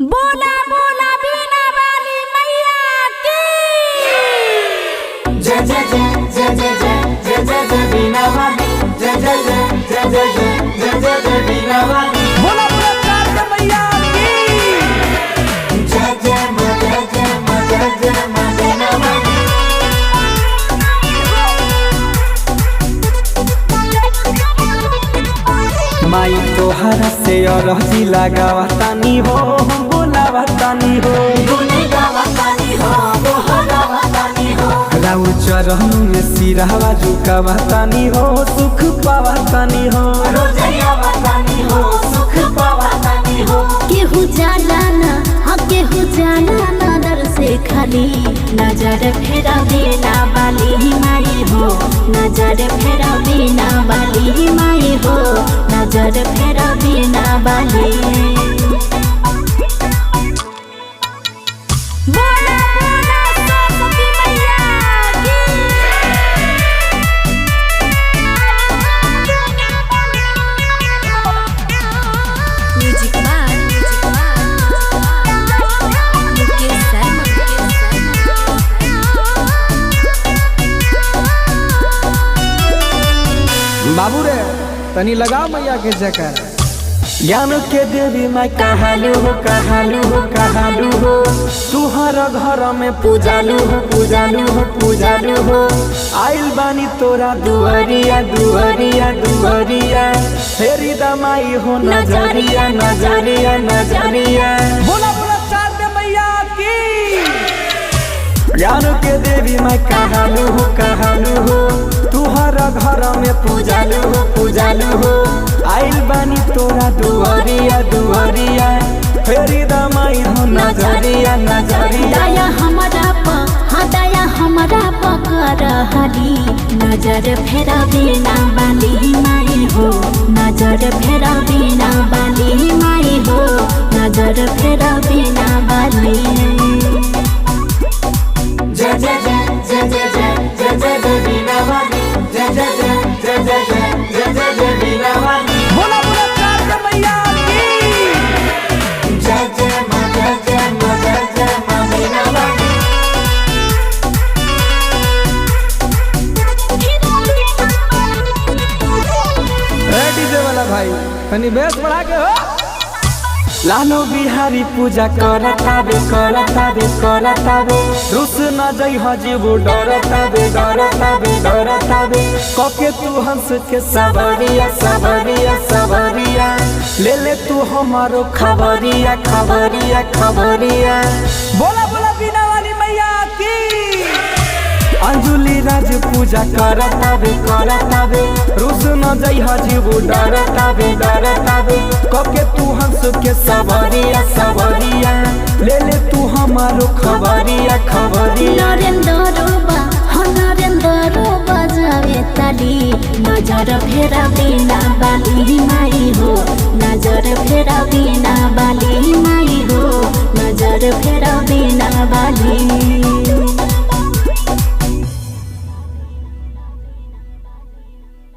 बोला बोला बीना वाली मैया की जय जय जय जय जय जय जय जय जय बीना वाली जय जय जय जय जय जय जय जय जय बीना वाली बोला बोला काल मैया की जय जय मां जय जय मां जय जय मां बीना वाली माई तोहरा से अरजी लगावा तानी हो हम बोलावा तानी हो गावा तानी हो बोहरावा तानी हो राउ चरण में सिरहवा झुकावा तानी हो सुख पावा तानी हो रोजैया तानी हो सुख पावा तानी हो केहू जाला ना हाँ केहू जाला ना दर से खाली नजर फेरा बीना वाली माई हो नजर फेरा बीना वाली माई हो नजर फेरा बीना वाली बोला बोला सरस्वती मैया की म्यूजिक बार मुकेश बाबू रे तनी लगाओ मैया के जयकार ज्ञान के देवी माई कहालू हो कहालू हो कहालू हो तुहरा घर में पूजालू हो पूजालू हो पूजालू हो आइल बानी तोरा दुआरिया दुआरिया दुआरिया फेरी दमाई हो नजरिया नजरिया नजरिया बोला बोला चार मैया की ज्ञान के देवी माई कहालू हो तुहरा घर में पूजालू हो आइल बानी तोरा दुआरिया दुआरिया फेरी दमाई हो नजरिया नजरिया दया हमारा प हाँ दया हमारा पकर हली नजर फेरा बीना वाली माई हो नजर फेरा बीना वाली माई हो नजर फेरा बीना वाली जय जय जय जय जय जय जय जय जय बीना वाली जय जय जय जय जय जय जय जय जय बीना वाली बोला बोला चार मैया की जय जय मां जय जय मां जय जय मां बीना वाली डीजे वाला भाई तनी बेस बढ़ा के हो लालो बिहारी पूजा करताबे करताबे करताबे रुस न जई हजीबू डरताबे डरताबे डरताबे कके तू हंस के सवरिया सवरिया सवरिया ले तू हमारो खबरिया खबरिया खबरिया बोला बोला बीना वाली मैया की अंजुली राज पूजा करताबे करताबे रुस न जई हजीबू डरताबे डरताबे कके तू हंस के सवरिया सवरिया ले तू हमारो खबरिया खबरिया नरेंद्र बजावे ताली नजर फेरा बीना वाली माई हो नजर फेरा बीना वाली माई हो नजर फेरा बीना वाली